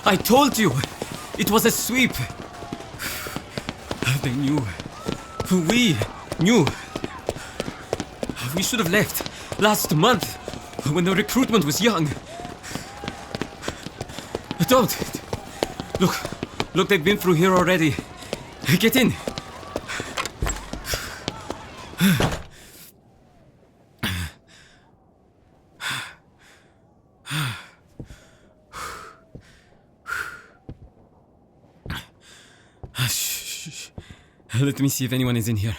I told you! It was a sweep! They knew. We knew. We should have left last month when the recruitment was young. Don't! Look, they've been through here already. Get in! Shh. Let me see if anyone is in here.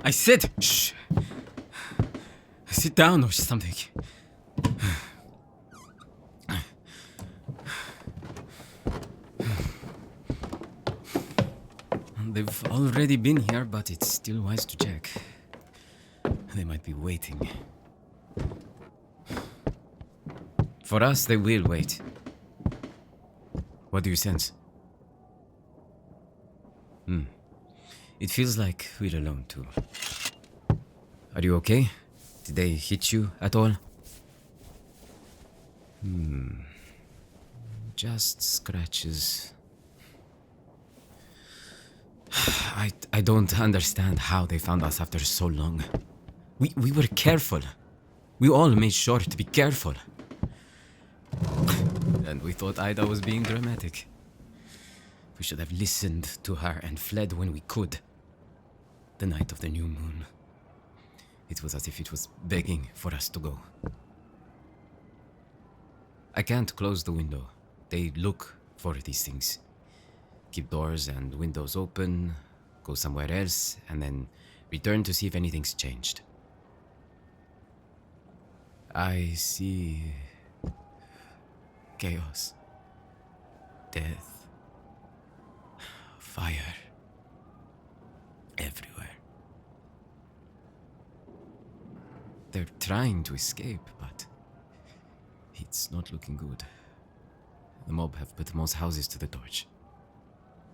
I said, shh. Sit down or something. They've already been here, but it's still wise to check. They might be waiting. For us, they will wait. What do you sense? It feels like we're alone too. Are you okay? Did they hit you at all? Just scratches. I don't understand how they found us after so long. We were careful. We all made sure to be careful. And we thought Ida was being dramatic. We should have listened to her and fled when we could. The night of the new moon. It was as if it was begging for us to go. I can't close the window. They look for these things. Keep doors and windows open, go somewhere else, and then return to see if anything's changed. I see chaos, death, fire, everywhere. They're trying to escape, but it's not looking good. The mob have put most houses to the torch.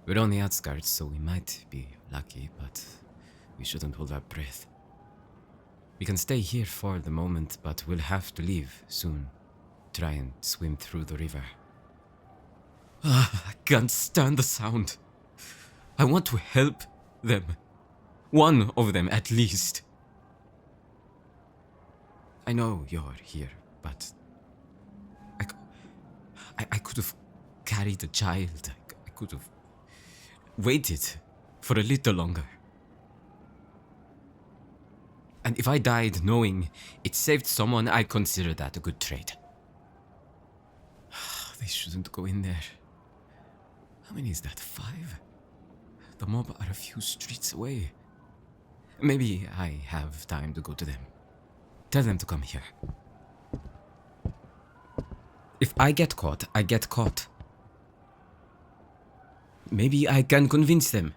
We're on the outskirts, so we might be lucky, but we shouldn't hold our breath. We can stay here for the moment, but we'll have to leave soon. Try and swim through the river. I can't stand the sound. I want to help them. One of them, at least. I know you're here, but I could have carried a child. I could have waited for a little longer. And if I died knowing it saved someone, I consider that a good trade. They shouldn't go in there. How many is that? 5? The mob are a few streets away. Maybe I have time to go to them. Tell them to come here. If I get caught, I get caught. Maybe I can convince them.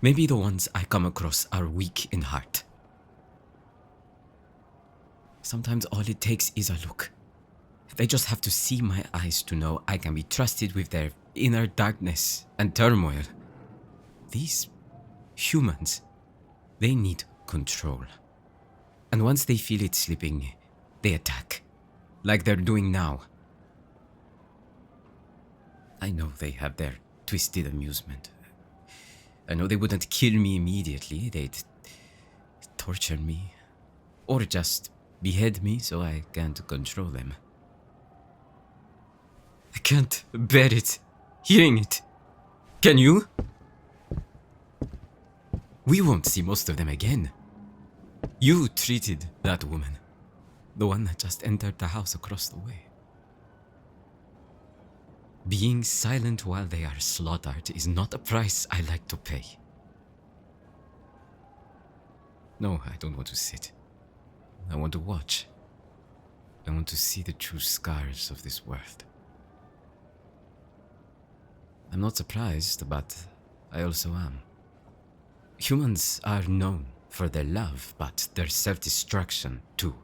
Maybe the ones I come across are weak in heart. Sometimes all it takes is a look. They just have to see my eyes to know I can be trusted with their inner darkness and turmoil. These humans, they need control. And once they feel it slipping, they attack, like they're doing now. I know they have their twisted amusement. I know they wouldn't kill me immediately, they'd torture me, or just behead me so I can't control them. I can't bear it, hearing it. Can you? We won't see most of them again. You treated that woman, the one that just entered the house across the way. Being silent while they are slaughtered is not a price I like to pay. No, I don't want to sit. I want to watch. I want to see the true scars of this world. I'm not surprised, but I also am. Humans are known for their love, but their self-destruction too.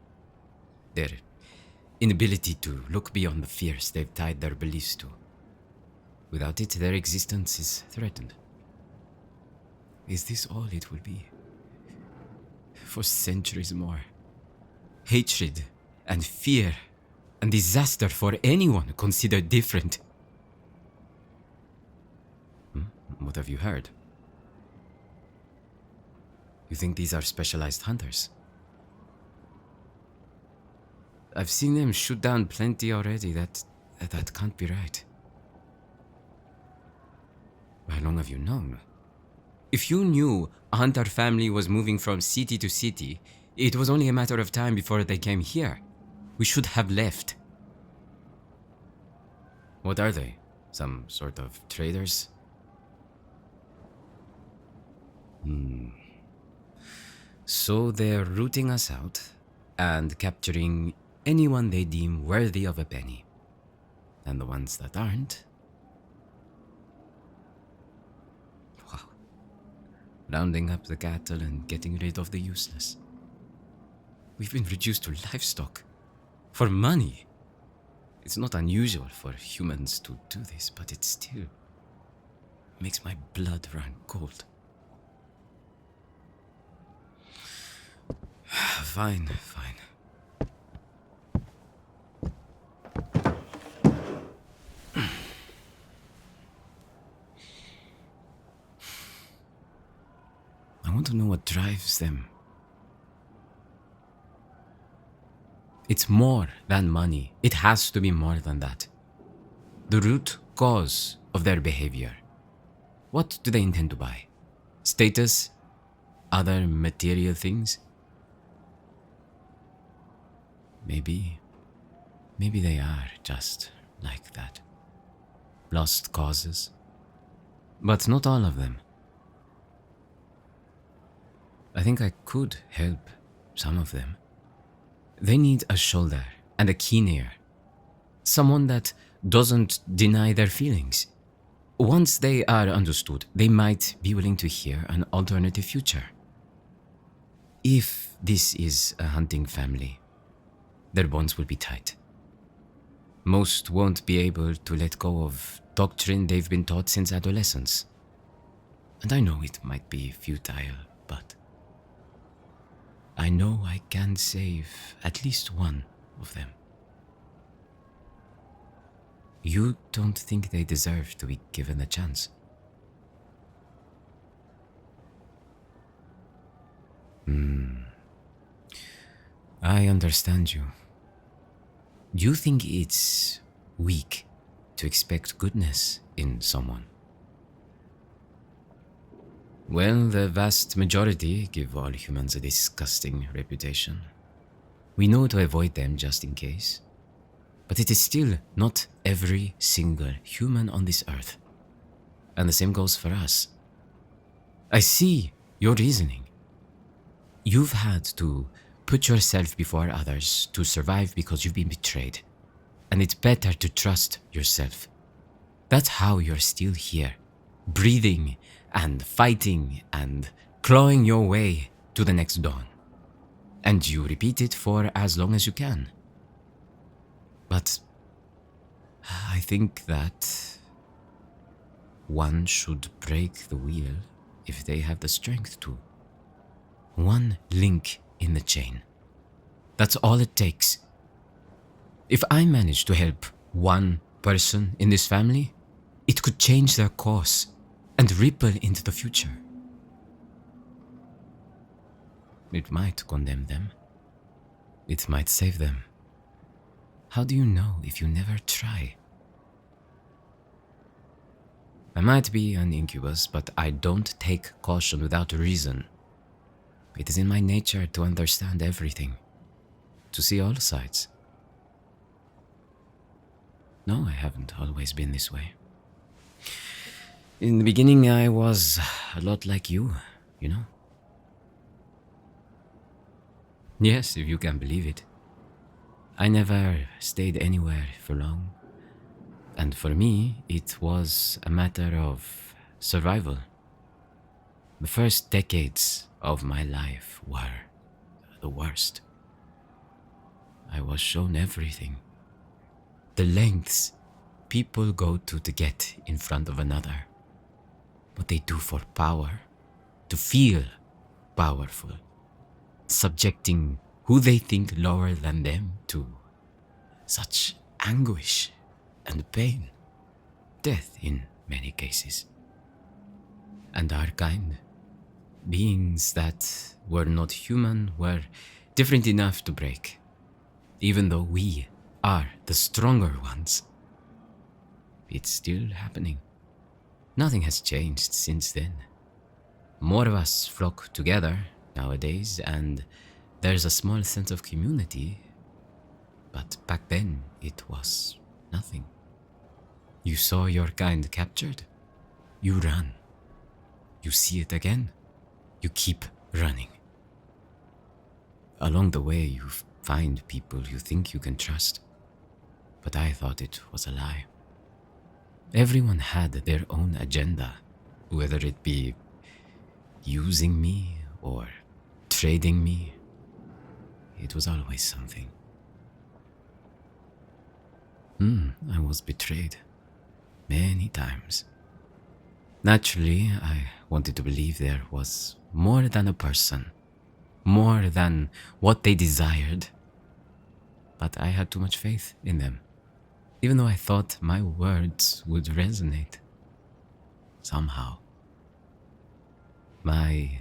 Their inability to look beyond the fears they've tied their beliefs to. Without it, their existence is threatened. Is this all it will be? For centuries more. Hatred and fear and disaster for anyone considered different. What have you heard? You think these are specialized hunters? I've seen them shoot down plenty already. That can't be right. How long have you known? If you knew a hunter family was moving from city to city, it was only a matter of time before they came here. We should have left. What are they? Some sort of traders? So they're rooting us out and capturing anyone they deem worthy of a penny. And the ones that aren't... wow. Rounding up the cattle and getting rid of the useless. We've been reduced to livestock. For money. It's not unusual for humans to do this, but it still makes my blood run cold. Fine. I want to know what drives them. It's more than money. It has to be more than that. The root cause of their behavior. What do they intend to buy? Status? Other material things? Maybe they are just like that. Lost causes. But not all of them. I think I could help some of them. They need a shoulder and a keen ear. Someone that doesn't deny their feelings. Once they are understood, they might be willing to hear an alternative future. If this is a hunting family, their bonds will be tight. Most won't be able to let go of doctrine they've been taught since adolescence. And I know it might be futile, but I know I can save at least one of them. You don't think they deserve to be given a chance? I understand you. You think it's weak to expect goodness in someone? Well, the vast majority give all humans a disgusting reputation. We know to avoid them just in case. But it is still not every single human on this earth. And the same goes for us. I see your reasoning. You've had to put yourself before others to survive because you've been betrayed. And it's better to trust yourself. That's how you're still here, breathing and fighting and clawing your way to the next dawn. And you repeat it for as long as you can. But I think that one should break the wheel if they have the strength to. One link in the chain. That's all it takes. If I manage to help one person in this family, it could change their course and ripple into the future. It might condemn them. It might save them. How do you know if you never try? I might be an incubus, but I don't take caution without a reason. It is in my nature to understand everything, to see all sides. No, I haven't always been this way. In the beginning, I was a lot like you know? Yes, if you can believe it. I never stayed anywhere for long. And for me, it was a matter of survival. The first decades of my life were the worst. I was shown everything. The lengths people go to get in front of another. What they do for power, to feel powerful. Subjecting who they think lower than them to such anguish and pain, death in many cases. And our kind, beings that were not human, were different enough to break, even though we are the stronger ones. It's still happening. Nothing has changed since then. More of us flock together nowadays, and there's a small sense of community, but back then it was nothing. You saw your kind captured, you run. You see it again, you keep running. Along the way, you find people you think you can trust, but I thought it was a lie. Everyone had their own agenda, whether it be using me or trading me. It was always something. I was betrayed many times. Naturally, I wanted to believe there was more than a person, more than what they desired. But I had too much faith in them, even though I thought my words would resonate. Somehow, my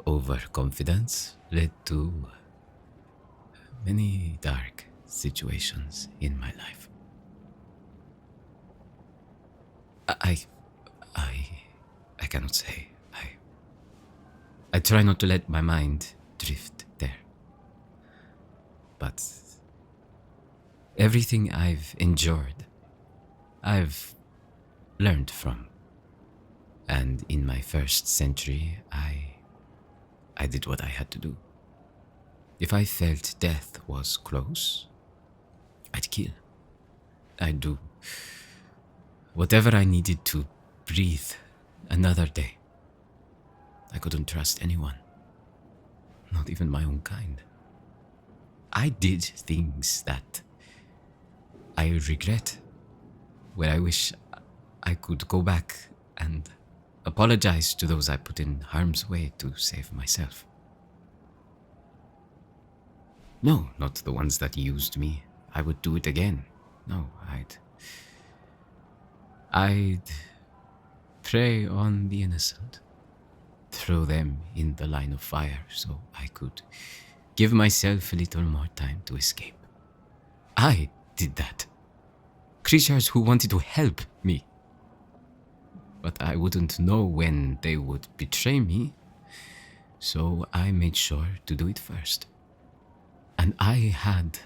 overconfidence led to many dark situations in my life. I cannot say. I try not to let my mind drift there. But everything I've endured, I've learned from. And in my first century, I did what I had to do. If I felt death was close, I'd kill. I'd do whatever I needed to breathe another day. I couldn't trust anyone, not even my own kind. I did things that I regret, where I wish I could go back and apologize to those I put in harm's way to save myself. No, not the ones that used me. I would do it again. No, I'd prey on the innocent, throw them in the line of fire so I could give myself a little more time to escape. I did that. Creatures who wanted to help me. But I wouldn't know when they would betray me, so I made sure to do it first. And I had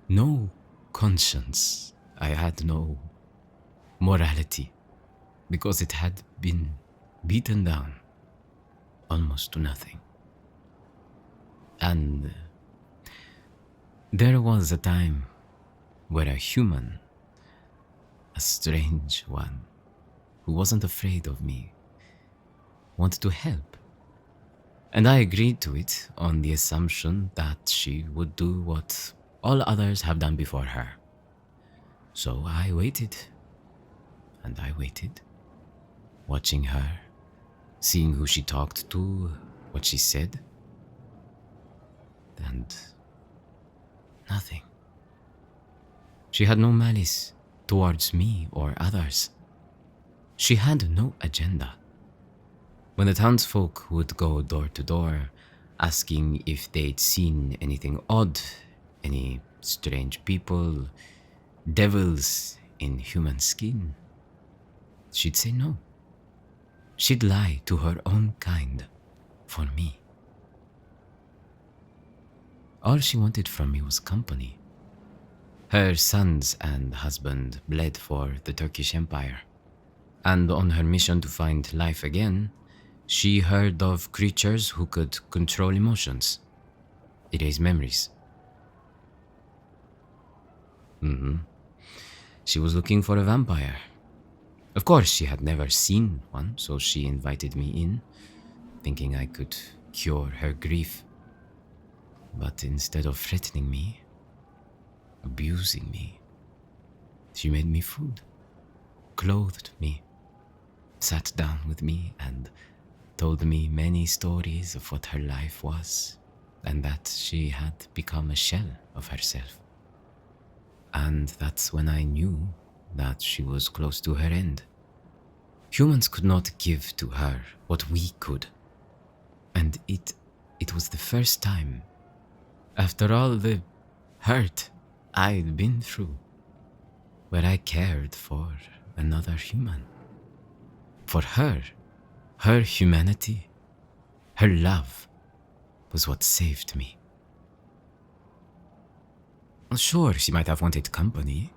no conscience. I had no morality, because it had been beaten down almost to nothing. And there was a time where a human, a strange one, who wasn't afraid of me, wanted to help. And I agreed to it on the assumption that she would do what all others have done before her. So I waited, and I waited, watching her, seeing who she talked to, what she said, and nothing. She had no malice towards me or others. She had no agenda. When the townsfolk would go door to door, asking if they'd seen anything odd, any strange people, devils in human skin, she'd say no. She'd lie to her own kind for me. All she wanted from me was company. Her sons and husband bled for the Turkish Empire, and on her mission to find life again, she heard of creatures who could control emotions, erase memories. She was looking for a vampire. Of course, she had never seen one, so she invited me in, thinking I could cure her grief. But instead of threatening me, abusing me, she made me food, clothed me, sat down with me, and told me many stories of what her life was and that she had become a shell of herself. And that's when I knew that she was close to her end. Humans could not give to her what we could. And it was the first time, after all the hurt I'd been through, where I cared for another human. For her, her humanity, her love was what saved me. Sure, she might have wanted company,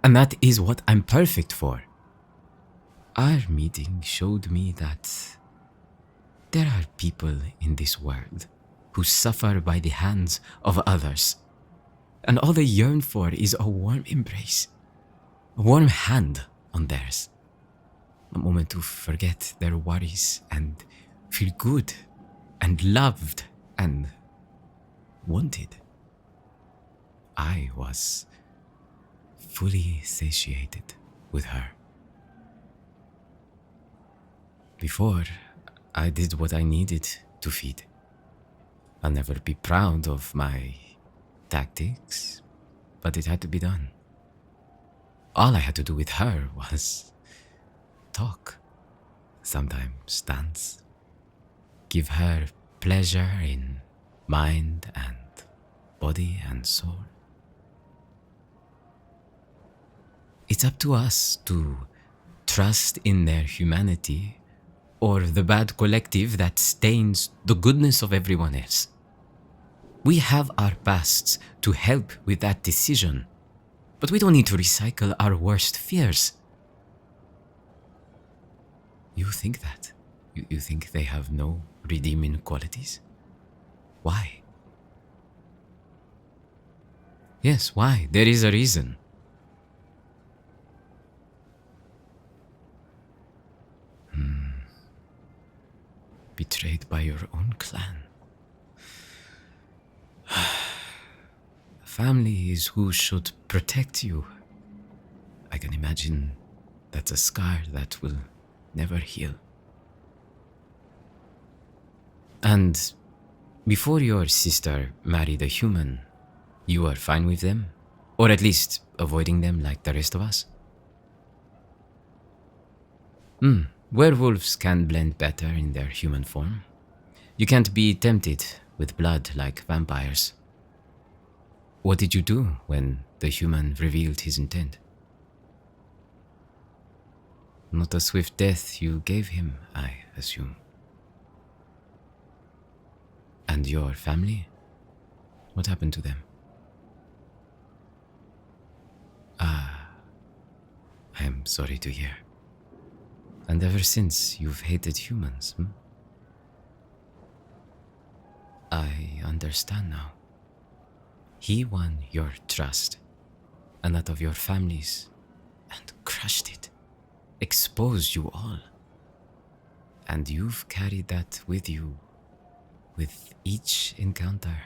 and that is what I'm perfect for. Our meeting showed me that there are people in this world who suffer by the hands of others, and all they yearn for is a warm embrace, a warm hand on theirs, a moment to forget their worries and feel good and loved and wanted. I was fully satiated with her. Before, I did what I needed to feed. I'll never be proud of my tactics, but it had to be done. All I had to do with her was talk, sometimes dance, give her pleasure in mind and body and soul. It's up to us to trust in their humanity or the bad collective that stains the goodness of everyone else. We have our pasts to help with that decision, but we don't need to recycle our worst fears. You think that? You think they have no redeeming qualities? Why? Yes, why? There is a reason. Betrayed by your own clan. Family is who should protect you. I can imagine that's a scar that will never heal. And before your sister married a human, you were fine with them? Or at least avoiding them like the rest of us? Werewolves can blend better in their human form. You can't be tempted with blood like vampires. What did you do when the human revealed his intent? Not a swift death you gave him, I assume. And your family? What happened to them? I am sorry to hear. And ever since, you've hated humans, I understand now. He won your trust, and that of your families, and crushed it, exposed you all. And you've carried that with you, with each encounter,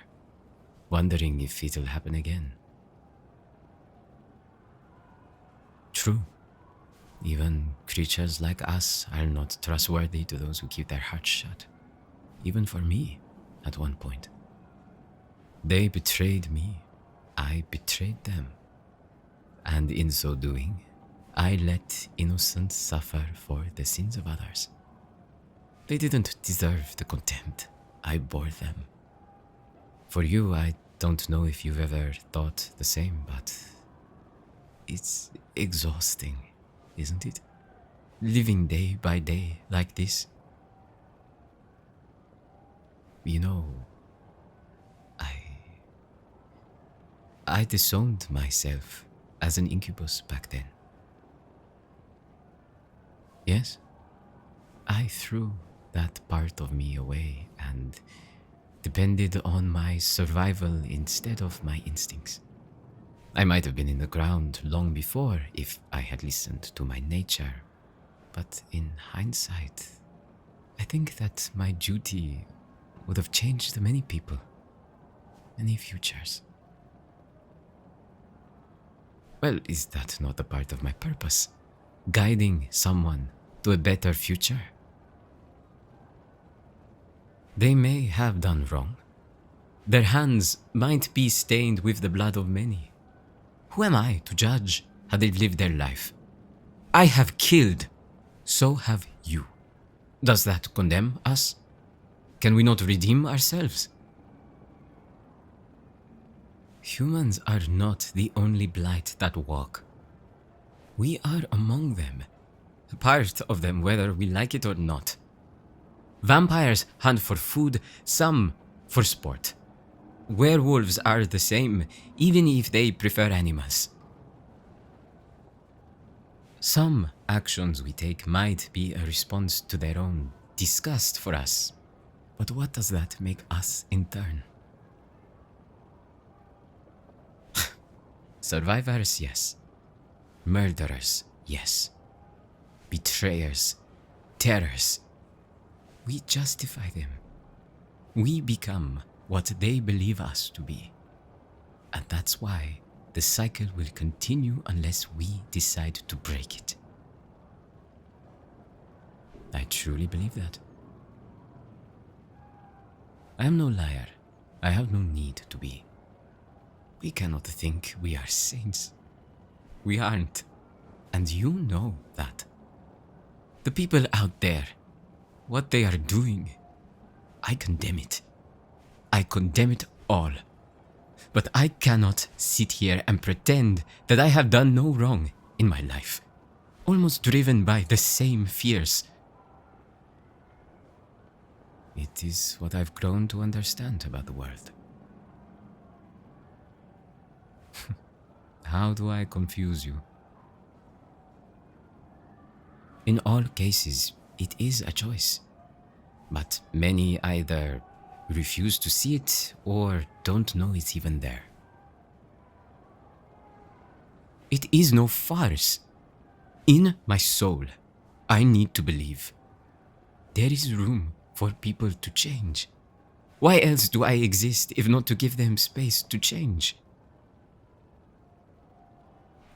wondering if it'll happen again. True. Even creatures like us are not trustworthy to those who keep their hearts shut. Even for me, at one point. They betrayed me. I betrayed them. And in so doing, I let innocents suffer for the sins of others. They didn't deserve the contempt I bore them. For you, I don't know if you've ever thought the same, but it's exhausting, isn't it? Living day by day like this. You know, I disowned myself as an incubus back then. Yes, I threw that part of me away and depended on my survival instead of my instincts. I might have been in the ground long before if I had listened to my nature, but in hindsight, I think that my duty would have changed many people, many futures. Well, is that not a part of my purpose? Guiding someone to a better future? They may have done wrong, Their hands might be stained with the blood of many. Who am I to judge how they've lived their life? I have killed. So have you. Does that condemn us? Can we not redeem ourselves? Humans are not the only blight that walk. We are among them. A part of them, whether we like it or not. Vampires hunt for food, some for sport. Werewolves are the same, even if they prefer animals. Some actions we take might be a response to their own disgust for us. But what does that make us in turn? Survivors, yes. Murderers, yes. Betrayers, terrors. We justify them. We become what they believe us to be. And that's why the cycle will continue unless we decide to break it. I truly believe that. I am no liar. I have no need to be. We cannot think we are saints. We aren't. And you know that. The people out there, what they are doing, I condemn it. I condemn it all. But I cannot sit here and pretend that I have done no wrong in my life, almost driven by the same fears. It is what I've grown to understand about the world. How do I confuse you? In all cases, it is a choice. But many either refuse to see it or don't know it's even there. It is no farce. In my soul, I need to believe. There is room for people to change. Why else do I exist if not to give them space to change?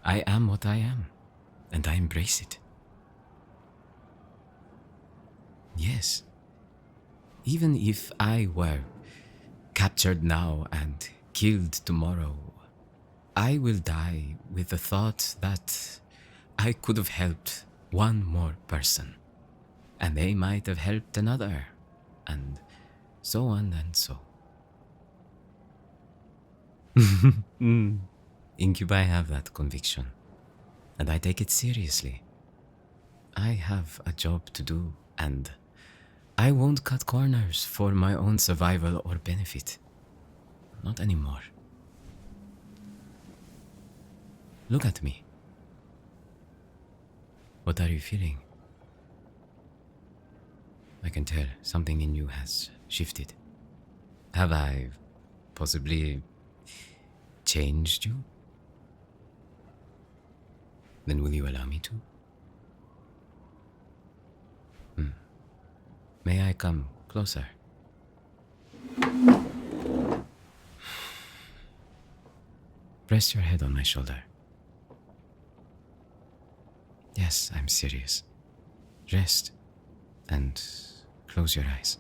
I am what I am, and I embrace it. Yes. Even if I were captured now and killed tomorrow, I will die with the thought that I could have helped one more person, and they might have helped another, and so on and so. Incubi have that conviction, and I take it seriously. I have a job to do, and I won't cut corners for my own survival or benefit. Not anymore. Look at me. What are you feeling? I can tell something in you has shifted. Have I possibly changed you? Then will you allow me to? May I come closer? Rest your head on my shoulder. Yes, I'm serious. Rest and close your eyes.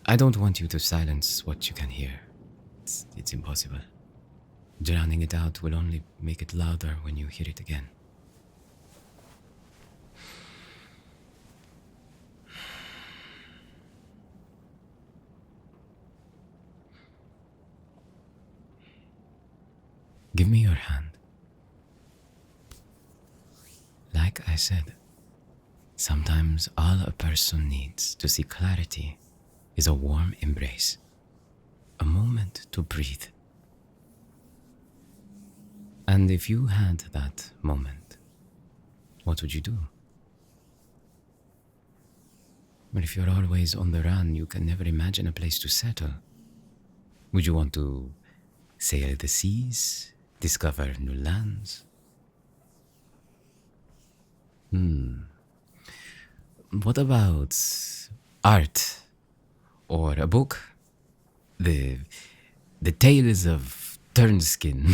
I don't want you to silence what you can hear. It's impossible. Drowning it out will only make it louder when you hear it again. Give me your hand. Like I said, sometimes all a person needs to see clarity is a warm embrace, a moment to breathe. And if you had that moment, what would you do? But if you're always on the run, you can never imagine a place to settle. Would you want to sail the seas? Discover new lands? What about art? Or a book? The Tales of Turnskin.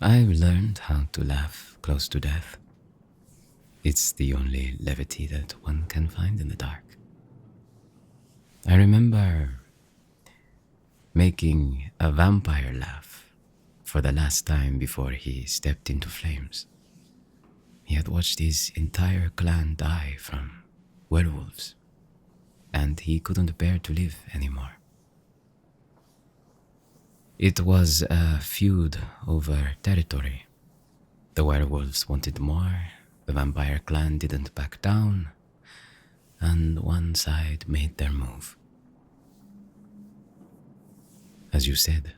I've learned how to laugh close to death. It's the only levity that one can find in the dark. I remember making a vampire laugh for the last time before he stepped into flames. He had watched his entire clan die from werewolves, and he couldn't bear to live anymore. It was a feud over territory. The werewolves wanted more, the vampire clan didn't back down, and one side made their move. As you said,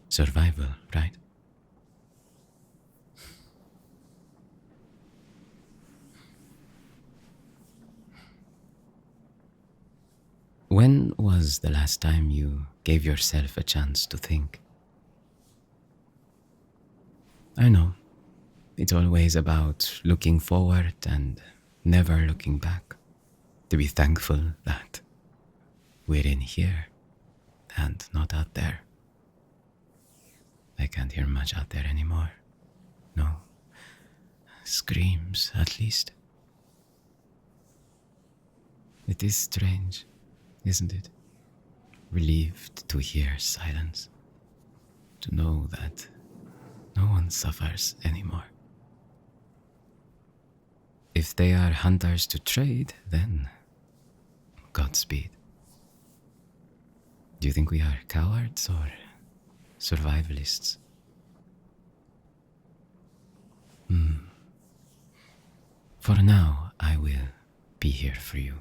survival, right? When was the last time you gave yourself a chance to think? I know, it's always about looking forward and never looking back. To be thankful that we're in here and not out there. I can't hear much out there anymore. No screams, at least. It is strange, isn't it? Relieved to hear silence, to know that no one suffers anymore. If they are hunters to trade, then Godspeed. Do you think we are cowards or survivalists? For now, I will be here for you.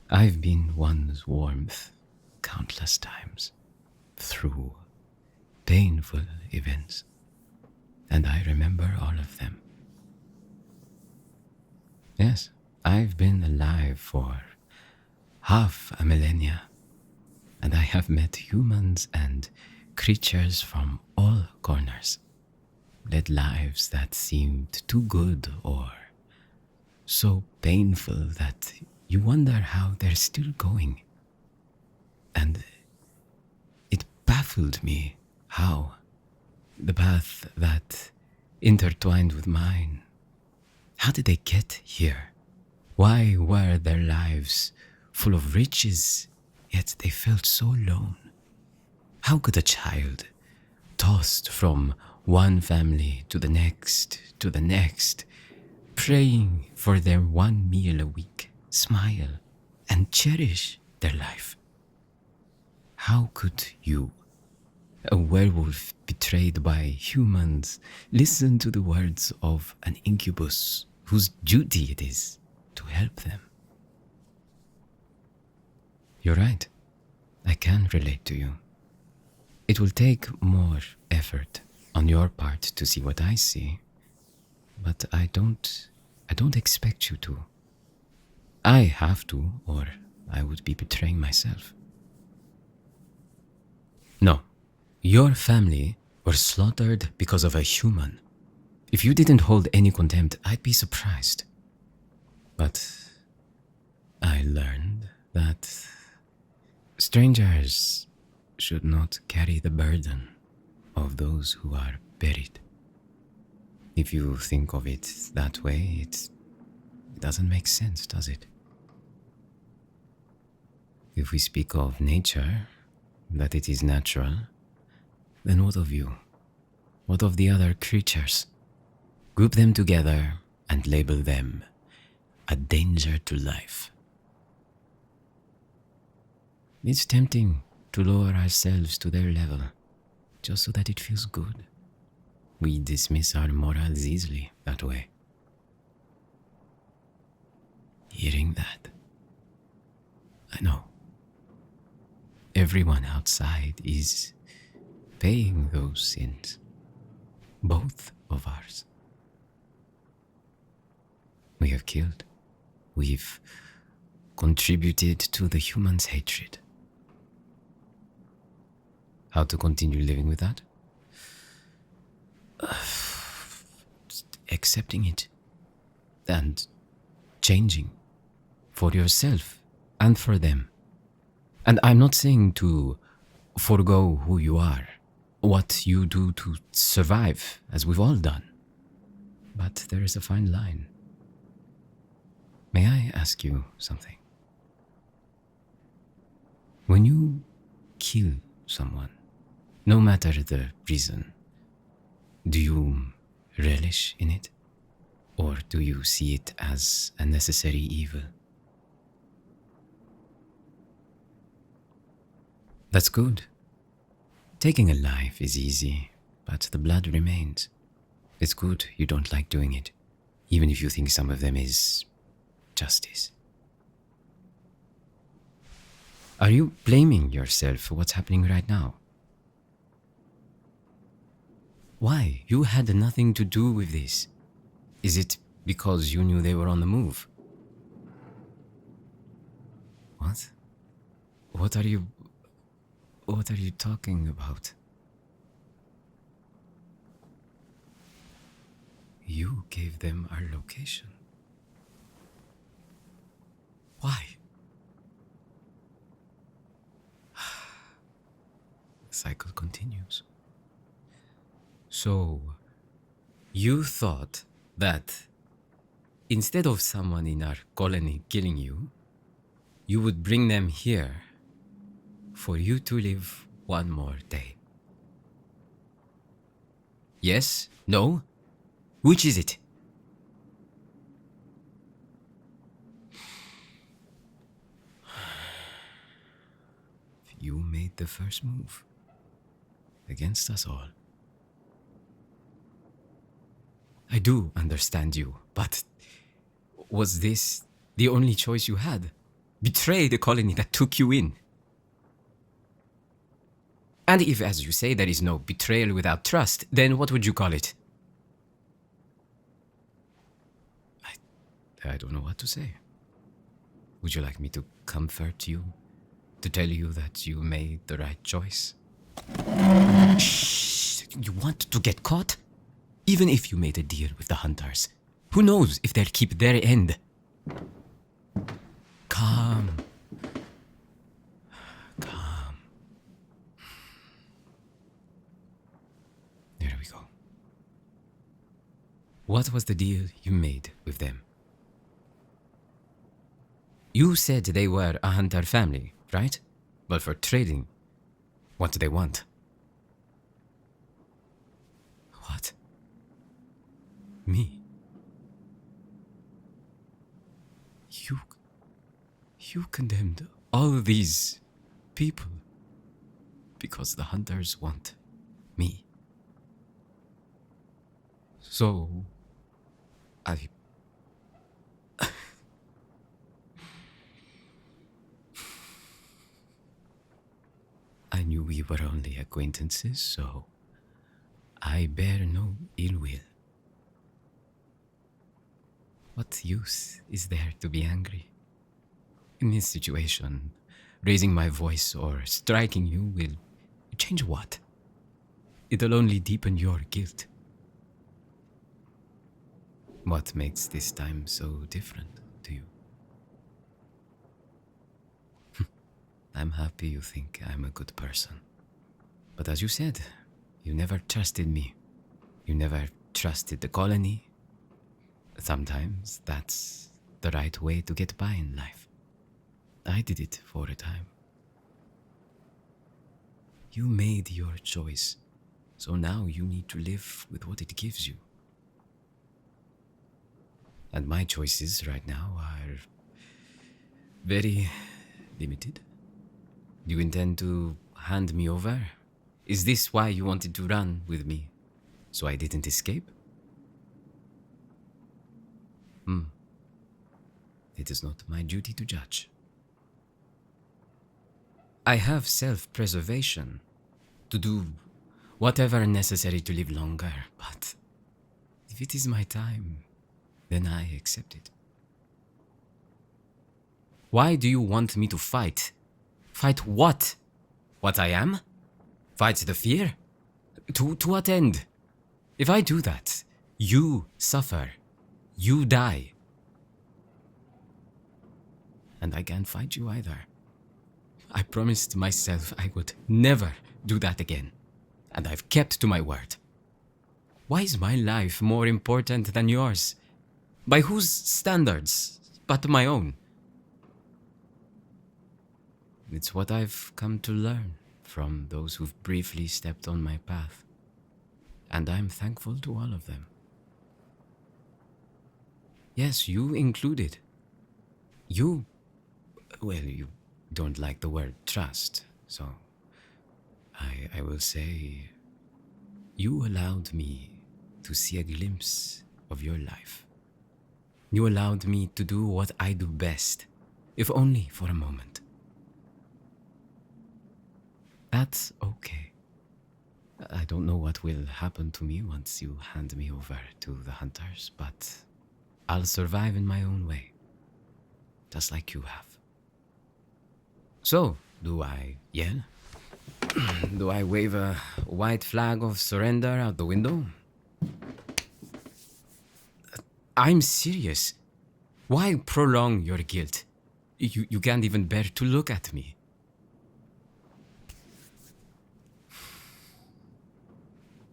I've been one's warmth countless times through painful events, and I remember all of them. Yes, I've been alive for half a millennia, and I have met humans and creatures from all corners, led lives that seemed too good or so painful that you wonder how they're still going. And it baffled me how the path that intertwined with mine, how did they get here? Why were their lives full of riches, yet they felt so alone? How could a child, tossed from one family to the next, praying for their one meal a week, smile and cherish their life? How could you, a werewolf betrayed by humans, listen to the words of an incubus whose duty it is to help them? You're right. I can relate to you. It will take more effort on your part to see what I see, but I don't expect you to. I have to, or I would be betraying myself. No, your family were slaughtered because of a human. If you didn't hold any contempt, I'd be surprised. But I learned that strangers should not carry the burden of those who are buried. If you think of it that way, it doesn't make sense, does it? If we speak of nature, that it is natural, then what of you? What of the other creatures? Group them together and label them a danger to life. It's tempting to lower ourselves to their level, just so that it feels good. We dismiss our morals easily that way. Hearing that, I know everyone outside is paying those sins, both of ours. We have killed. We've contributed to the humans' hatred. How to continue living with that? Accepting it and changing for yourself and for them. And I'm not saying to forego who you are, what you do to survive, as we've all done. But there is a fine line. May I ask you something? When you kill someone, no matter the reason, do you relish in it? Or do you see it as a necessary evil? That's good. Taking a life is easy, but the blood remains. It's good you don't like doing it, even if you think some of them is justice. Are you blaming yourself for what's happening right now? Why? You had nothing to do with this. Is it because you knew they were on the move? What? What are you talking about? You gave them our location. Why? The cycle continues. So, you thought that instead of someone in our colony killing you, you would bring them here for you to live one more day. Yes? No? Which is it? You made the first move against us all. I do understand you, but was this the only choice you had? Betray the colony that took you in? And if, as you say, there is no betrayal without trust, then what would you call it? I don't know what to say. Would you like me to comfort you? To tell you that you made the right choice? Shh! You want to get caught? Even if you made a deal with the hunters, who knows if they'll keep their end? Calm. Calm. There we go. What was the deal you made with them? You said they were a hunter family, right? But for trading, what do they want? What? Me? You condemned all these people because the hunters want me. So, I knew we were only acquaintances, so I bear no ill will. What use is there to be angry? In this situation, raising my voice or striking you will change what? It'll only deepen your guilt. What makes this time so different to you? I'm happy you think I'm a good person. But as you said, you never trusted me. You never trusted the colony. Sometimes that's the right way to get by in life. I did it for a time. You made your choice, so now you need to live with what it gives you. And my choices right now are very limited. Do you intend to hand me over? Is this why you wanted to run with me? So I didn't escape? It is not my duty to judge. I have self-preservation to do whatever necessary to live longer, but if it is my time, then I accept it. Why do you want me to fight? Fight what? What I am? Fight the fear? To what end? If I do that, you suffer. You die. And I can't fight you either. I promised myself I would never do that again. And I've kept to my word. Why is my life more important than yours? By whose standards but my own? It's what I've come to learn from those who've briefly stepped on my path, and I'm thankful to all of them. Yes, you included. You don't like the word trust, so I will say you allowed me to see a glimpse of your life. You allowed me to do what I do best, if only for a moment. That's okay. I don't know what will happen to me once you hand me over to the hunters, but I'll survive in my own way, just like you have. So, do I yell? Do I wave a white flag of surrender out the window? I'm serious. Why prolong your guilt? You can't even bear to look at me.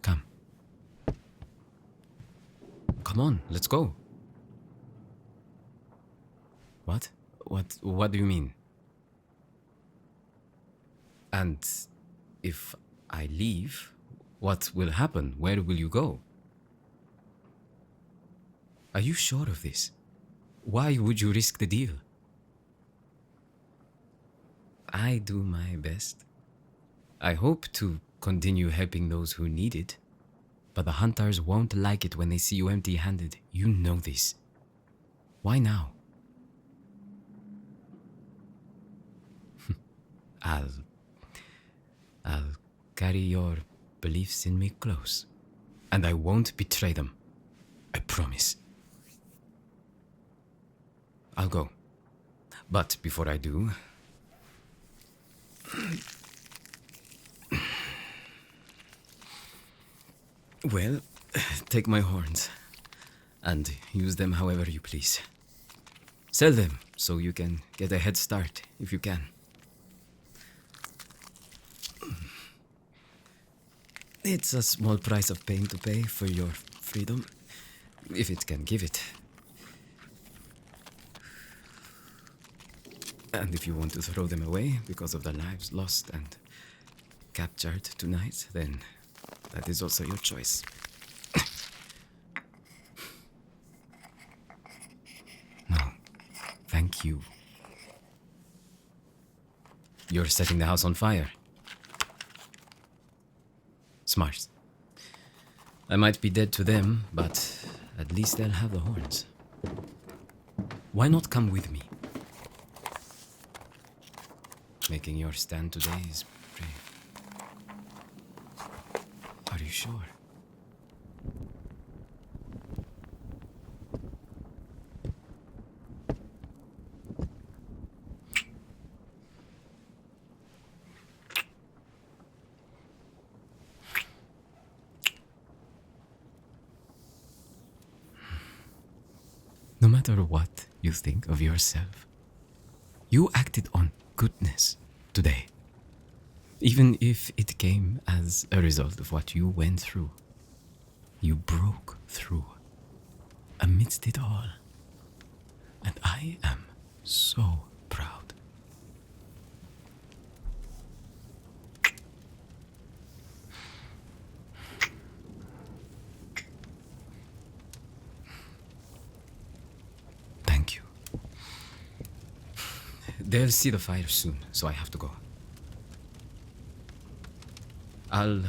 Come. Come on, let's go. What? What do you mean? And if I leave, what will happen? Where will you go? Are you sure of this? Why would you risk the deal? I do my best. I hope to continue helping those who need it, but the hunters won't like it when they see you empty-handed. You know this. Why now? I'll carry your beliefs in me close, and I won't betray them. I promise. I'll go. But before I do... Well, take my horns, and use them however you please. Sell them, so you can get a head start, if you can. It's a small price of pain to pay for your freedom, if it can give it. And if you want to throw them away because of the lives lost and captured tonight, then that is also your choice. No, thank you. You're setting the house on fire. Smart. I might be dead to them, but at least they'll have the horns. Why not come with me? Making your stand today is brave. Are you sure? No matter what you think of yourself, you acted on goodness today. Even if it came as a result of what you went through, you broke through amidst it all. And I am so proud. Thank you. They'll see the fire soon, so I have to go. I'll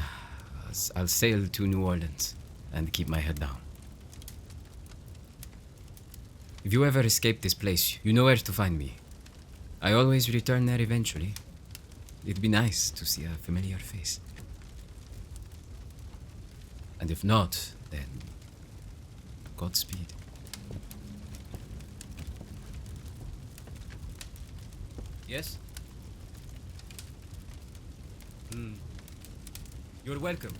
sail to New Orleans and keep my head down. If you ever escape this place, you know where to find me. I always return there eventually. It'd be nice to see a familiar face. And if not, then Godspeed. Yes? You're welcome.